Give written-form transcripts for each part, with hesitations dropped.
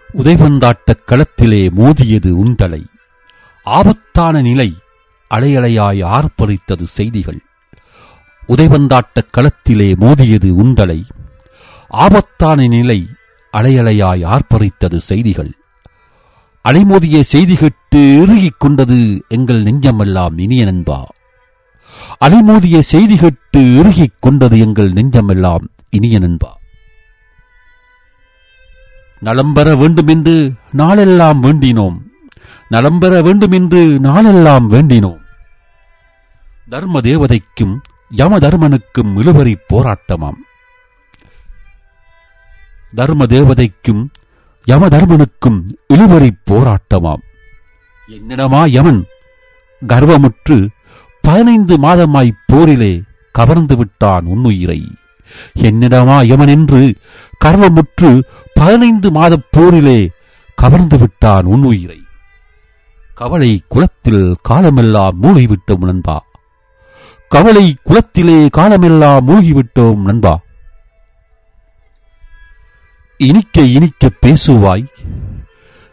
உதைபந்தாட்டக் களத்திலே மோதியது உந்தலை. ஆபத்தான நிலை அலையலையாய் ஆர்ப்பரித்தது செய்திகள். உதைபந்தாட்டக் களத்திலே மோதியது உந்தலை. ஆபத்தான நிலை அலையலையாய் ஆர்ப்பரித்தது செய்திகள். அலைமோதிய செய்தி கேட்டு இறுகிக் கொண்டது எங்கள் நெஞ்சமெல்லாம் இனிய நண்பா. அலைமோதிய செய்தி கேட்டு இறுகிக் கொண்டது எங்கள் நெஞ்சமெல்லாம் இனிய நண்பா. நலம்பெற வேண்டுமென்று நாளெல்லாம் வேண்டினோம். நலம்பெற வேண்டுமென்று நாளெல்லாம் வேண்டினோம். தர்ம தேவதைக்கும் யம தர்மனுக்கும் இழுபறி போராட்டமாம். தர்ம தேவதைக்கும் யம தர்மனுக்கும் இழுபறி போராட்டமாம். என்னிடமா யமன் கர்வமுற்று 15 மாதமாய் போரிலே கவர்ந்து விட்டான் உன்னுயிரை. என்னிடமா யமன் என்று கர்வமுற்று 15 மாத போரிலே கவர்ந்து விட்டான் உன்னுயிரை. கவலை குளத்தில் காலமெல்லாம் மூழ்கிவிட்டோம் நண்பா. கவலை குளத்திலே காலமெல்லாம் மூழ்கிவிட்டோம் நண்பா. இனிக்க இனிக்க பேசுவாய்,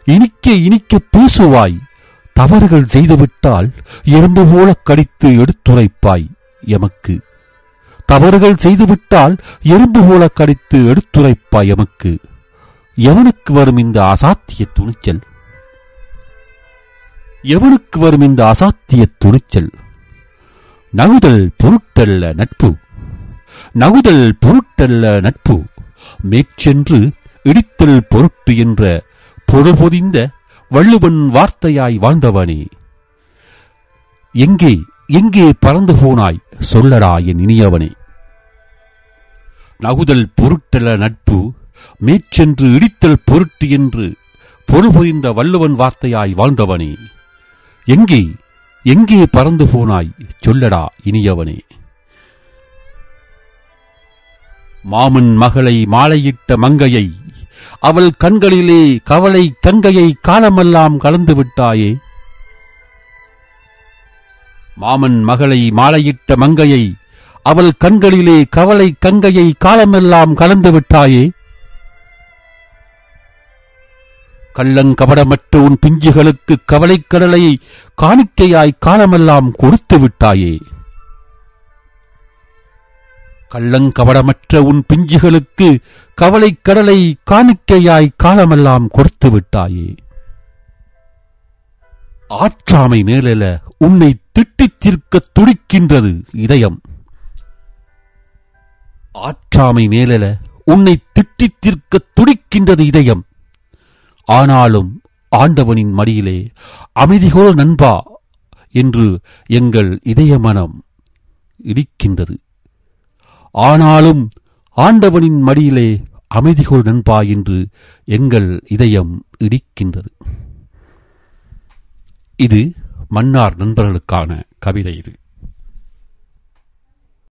இனிக்க இனிக்க பேசுவாய். தவறுகள் செய்துவிட்டால் எறும்பு போல கடித்து எடுத்துரைப்பாய் எமக்கு. தவறுகள் செய்துவிட்டால் எறும்பு போல கடித்து எடுத்துரைப்பாய் எமக்கு. எவனுக்கு வரும் இந்த அசாத்திய துணிச்சல்? எவனுக்கு வரும் இந்த அசாத்திய துணிச்சல்? நகுதல் பொருட்டல்ல நட்பு, நகுதல் பொருட்டல்ல நட்பு. மேற்சென்று இடித்தல் பொருட்டு என்ற பொருள் பொதிந்த வள்ளுவன் வார்த்தையாய் வாழ்ந்தவனே, எங்கே எங்கே பறந்து போனாய் சொல்லடா என் இனியவனே. நகுதல் பொருட்டல்ல நட்பு, மேற்சென்று இடித்தல் பொருட்டு என்று பொருள் பொதிந்த வள்ளுவன் வார்த்தையாய் வாழ்ந்தவனே, எங்கே எங்கே பறந்து போனாய் சொல்லடா இனியவனே. மாமன் மகளை மாலையிட்ட மங்கையை, அவள் கண்களிலே கவலை கங்கையை காலமெல்லாம் கலந்து விட்டாயே. மாமன் மகளை மாலையிட்ட மங்கையை, அவள் கண்களிலே கவலை கங்கையை காலமெல்லாம் கலந்து விட்டாயே. கள்ளங்கபடமற்ற உன் பிஞ்சுகளுக்கு கவலைக்கடலை காணிக்கையாய் காலமெல்லாம் கொடுத்து விட்டாயே. கள்ளங்கபடமற்ற உன் பிஞ்சுகளுக்கு கவலைக்கடலை காணிக்கையாய் காலமெல்லாம் கொடுத்து விட்டாயே. ஆற்றாமை மேலெல உன்னை திட்டித் தீர்க்க துடிக்கின்றது இதயம். ஆற்றாமை மேலெல உன்னை திட்டித் தீர்க்க துடிக்கின்றது இதயம். ஆனாலும் ஆண்டவனின் மடியிலே அமைதிகோள் நண்பா என்று எங்கள் இதய மனம் இடிக்கின்றது. ஆனாலும் ஆண்டவனின் மடியிலே அமைதிகோள் நண்பா என்று எங்கள் இதயம் இடிக்கின்றது. இது மன்னார் நண்பர்களுக்கான கவிதை. இது